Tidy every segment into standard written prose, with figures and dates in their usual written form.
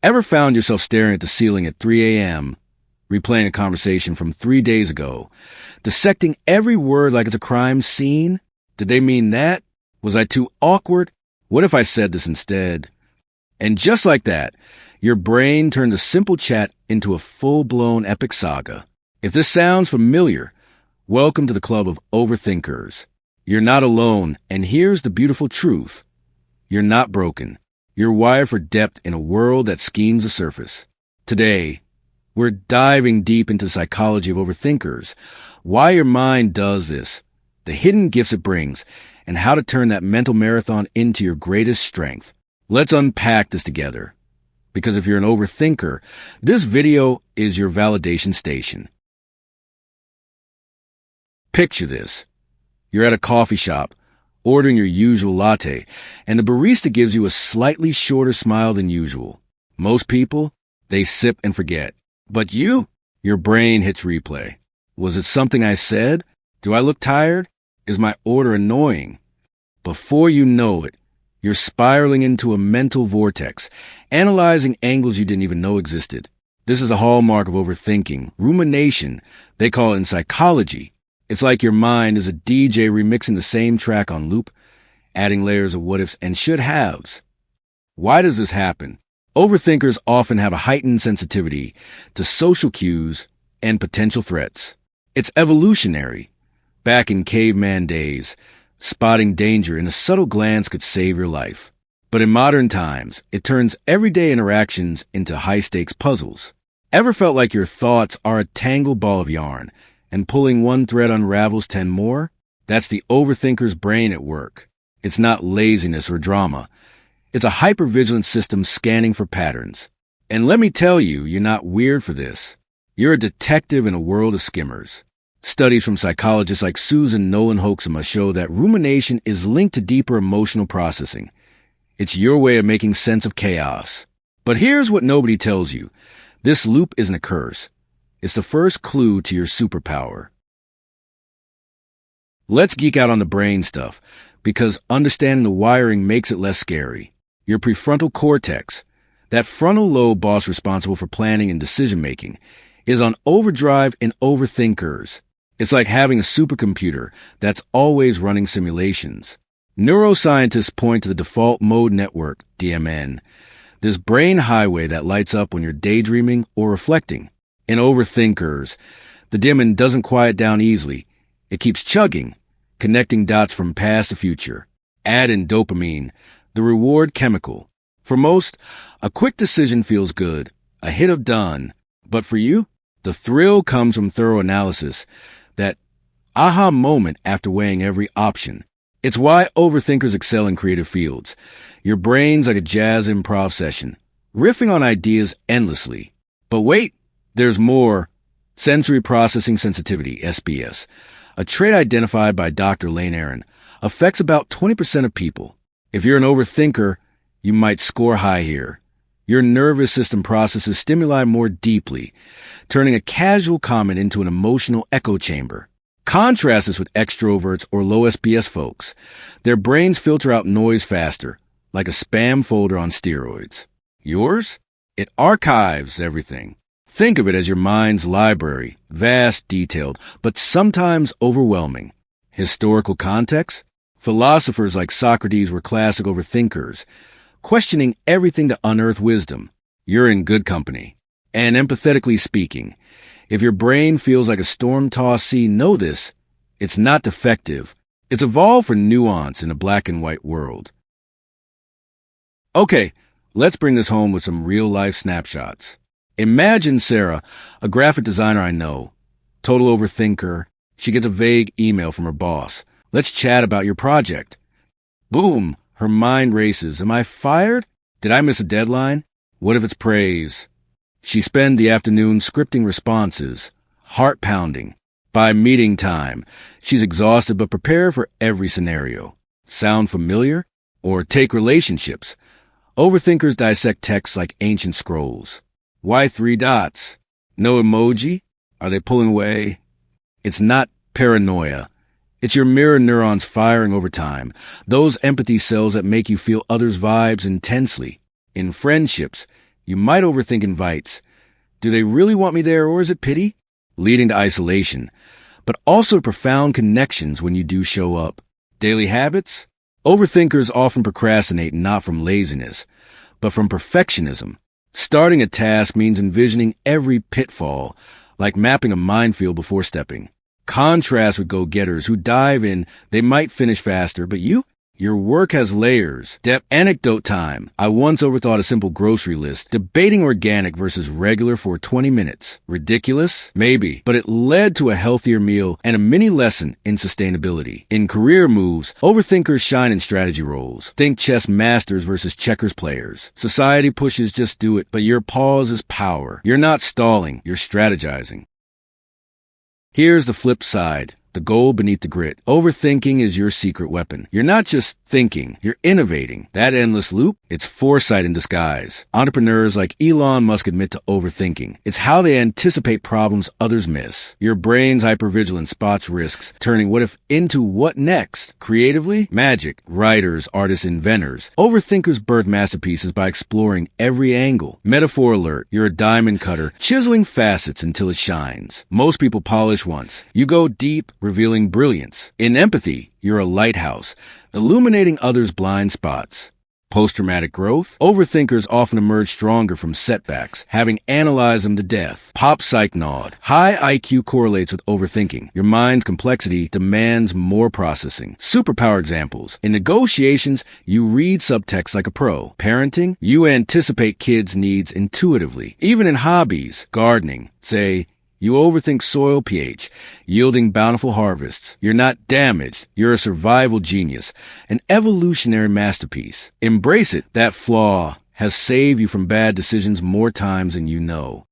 Ever found yourself staring at the ceiling at 3 a.m., replaying a conversation from 3 days ago, dissecting every word like it's a crime scene? Did they mean that? Was I too awkward? What if I said this instead? And just like that, your brain turned a simple chat into a full-blown epic saga. If this sounds familiar, welcome to the club of overthinkers. You're not alone, and here's the beautiful truth. You're not broken. You're wired for depth in a world that schemes the surface. Today, we're diving deep into the psychology of overthinkers, why your mind does this, the hidden gifts it brings, and how to turn that mental marathon into your greatest strength. Let's unpack this together. Because if you're an overthinker, this video is your validation station. Picture this. You're at a coffee shop, ordering your usual latte, and the barista gives you a slightly shorter smile than usual. Most people, they sip and forget. But you, your brain hits replay. Was it something I said? Do I look tired? Is my order annoying? Before you know it, you're spiraling into a mental vortex, analyzing angles you didn't even know existed. This is a hallmark of overthinking, rumination, they call it in psychology. It's like your mind is a DJ remixing the same track on loop, adding layers of what-ifs and should-haves. Why does this happen? Overthinkers often have a heightened sensitivity to social cues and potential threats. It's evolutionary. Back in caveman days, spotting danger in a subtle glance could save your life. But in modern times, it turns everyday interactions into high-stakes puzzles. Ever felt like your thoughts are a tangled ball of yarn, and pulling one thread unravels 10 more? That's the overthinker's brain at work. It's not laziness or drama. It's a hypervigilant system scanning for patterns. And let me tell you, you're not weird for this. You're a detective in a world of skimmers. Studies from psychologists like Susan Nolan-Hoeksema show that rumination is linked to deeper emotional processing. It's your way of making sense of chaos. But here's what nobody tells you. This loop isn't a curse. It's the first clue to your superpower. Let's geek out on the brain stuff, because understanding the wiring makes it less scary. Your prefrontal cortex, that frontal lobe boss responsible for planning and decision-making, is on overdrive in overthinkers. It's like having a supercomputer that's always running simulations. Neuroscientists point to the default mode network, DMN, this brain highway that lights up when you're daydreaming or reflecting. In overthinkers, the DMN doesn't quiet down easily. It keeps chugging, connecting dots from past to future. Add in dopamine, the reward chemical. For most, a quick decision feels good, a hit of done. But for you, the thrill comes from thorough analysis, that aha moment after weighing every option. It's why overthinkers excel in creative fields. Your brain's like a jazz improv session, riffing on ideas endlessly. But wait, there's more. Sensory processing sensitivity, SBS, a trait identified by Dr. Lane Aron, affects about 20% of people. If you're an overthinker, you might score high here. Your nervous system processes stimuli more deeply, turning a casual comment into an emotional echo chamber. Contrast this with extroverts or low SBS folks. Their brains filter out noise faster, like a spam folder on steroids. Yours? It archives everything. Think of it as your mind's library, vast, detailed, but sometimes overwhelming. Historical context? Philosophers like Socrates were classic overthinkers, questioning everything to unearth wisdom. You're in good company. And empathetically speaking, if your brain feels like a storm-tossed sea, know this. It's not defective. It's evolved for nuance in a black and white world. Okay, let's bring this home with some real-life snapshots. Imagine Sarah, a graphic designer I know, total overthinker. She gets a vague email from her boss. Let's chat about your project. Boom, her mind races. Am I fired? Did I miss a deadline? What if it's praise? She spends the afternoon scripting responses, heart pounding. By meeting time, she's exhausted but prepared for every scenario. Sound familiar? Or take relationships. Overthinkers dissect texts like ancient scrolls. Why 3 dots? No emoji? Are they pulling away? It's not paranoia. It's your mirror neurons firing over time, those empathy cells that make you feel others' vibes intensely. In friendships, You might overthink invites. Do they really want me there, or is it pity? Leading to isolation, but also profound connections when you do show up. Daily habits? Overthinkers often procrastinate not from laziness, but from perfectionism. Starting a task means envisioning every pitfall, like mapping a minefield before stepping. Contrast with go-getters who dive in, they might finish faster, but your work has layers. Depth. Anecdote time. I once overthought a simple grocery list, debating organic versus regular for 20 minutes. Ridiculous? Maybe. But it led to a healthier meal and a mini lesson in sustainability. In career moves, overthinkers shine in strategy roles. Think chess masters versus checkers players. Society pushes just do it, but your pause is power. You're not stalling, you're strategizing. Here's the flip side. The gold beneath the grit. Overthinking is your secret weapon. You're not just thinking, you're innovating. That endless loop, it's foresight in disguise. Entrepreneurs like Elon Musk admit to overthinking. It's how they anticipate problems others miss. Your brain's hypervigilance spots risks, turning what if into what next. Creatively, magic. Writers, artists, inventors. Overthinkers birth masterpieces by exploring every angle. Metaphor alert. You're a diamond cutter, chiseling facets until it shines. Most people polish once. You go deep, revealing brilliance. In empathy, you're a lighthouse, illuminating others' blind spots. Post-traumatic growth? Overthinkers often emerge stronger from setbacks, having analyzed them to death. Pop-psych nod. High IQ correlates with overthinking. Your mind's complexity demands more processing. Superpower examples. In negotiations, you read subtext like a pro. Parenting? You anticipate kids' needs intuitively. Even in hobbies, gardening, say, you overthink soil pH, yielding bountiful harvests. You're not damaged. You're a survival genius, an evolutionary masterpiece. Embrace it. That flaw has saved you from bad decisions more times than you know.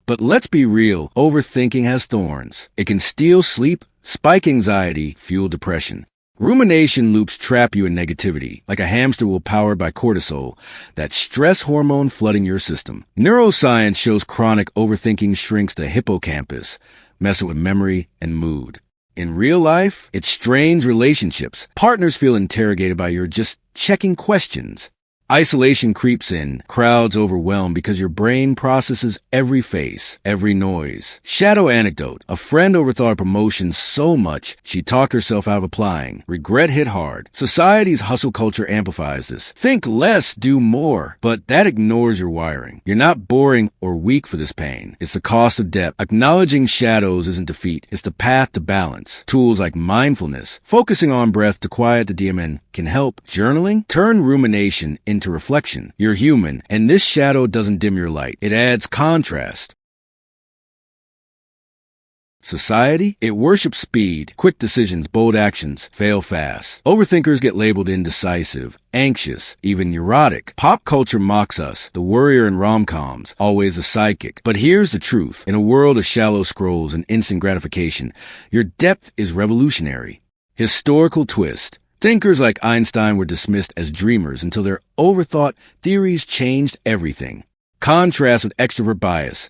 But let's be real. Overthinking has thorns. It can steal sleep, spike anxiety, fuel depression. Rumination loops trap you in negativity, like a hamster wheel powered by cortisol, that stress hormone flooding your system. Neuroscience shows chronic overthinking shrinks the hippocampus, messing with memory and mood. In real life, it strains relationships. Partners feel interrogated by your just checking questions. Isolation creeps in, crowds overwhelm because your brain processes every face, every noise. Shadow anecdote. A friend overthought a promotion so much, she talked herself out of applying. Regret hit hard. Society's hustle culture amplifies this. Think less, do more. But that ignores your wiring. You're not boring or weak for this pain. It's the cost of depth. Acknowledging shadows isn't defeat. It's the path to balance. Tools like mindfulness, focusing on breath to quiet the DMN can help. Journaling? Turn rumination into reflection. You're human, and this shadow doesn't dim your light. It adds contrast. Society? It worships speed, quick decisions, bold actions, fail fast. Overthinkers get labeled indecisive, anxious, even neurotic. Pop culture mocks us, the worrier in rom-coms, always a sidekick. But here's the truth. In a world of shallow scrolls and instant gratification, your depth is revolutionary. Historical twist. Thinkers like Einstein were dismissed as dreamers until their overthought theories changed everything. Contrast with extrovert bias.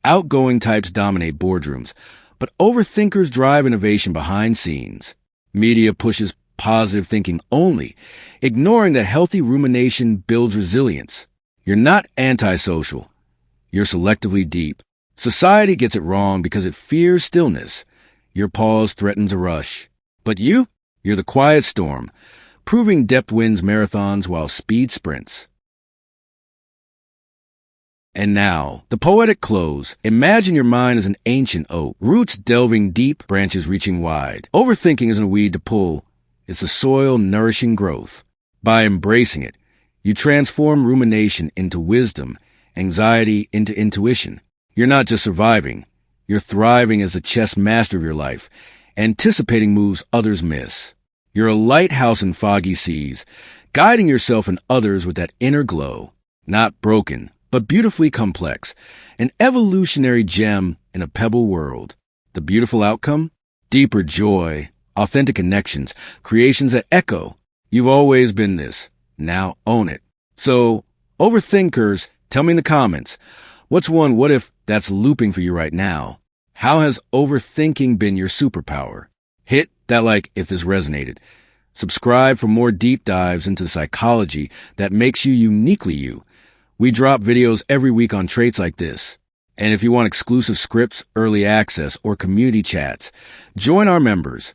Outgoing types dominate boardrooms, but overthinkers drive innovation behind scenes. Media pushes positive thinking only, ignoring that healthy rumination builds resilience. You're not antisocial. You're selectively deep. Society gets it wrong because it fears stillness. Your pause threatens a rush. But you're the quiet storm, proving depth wins marathons while speed sprints. And now, the poetic close. Imagine your mind as an ancient oak, roots delving deep, branches reaching wide. Overthinking isn't a weed to pull. It's a soil nourishing growth. By embracing it, you transform rumination into wisdom, anxiety into intuition. You're not just surviving. You're thriving as a chess master of your life, anticipating moves others miss. You're a lighthouse in foggy seas, guiding yourself and others with that inner glow. Not broken, but beautifully complex. An evolutionary gem in a pebble world. The beautiful outcome? Deeper joy, authentic connections, creations that echo. You've always been this. Now own it. So, overthinkers, tell me in the comments, what's one what if that's looping for you right now? How has overthinking been your superpower? Hit that like if this resonated. Subscribe for more deep dives into psychology that makes you uniquely you. We drop videos every week on traits like this. And if you want exclusive scripts, early access, or community chats, join our members.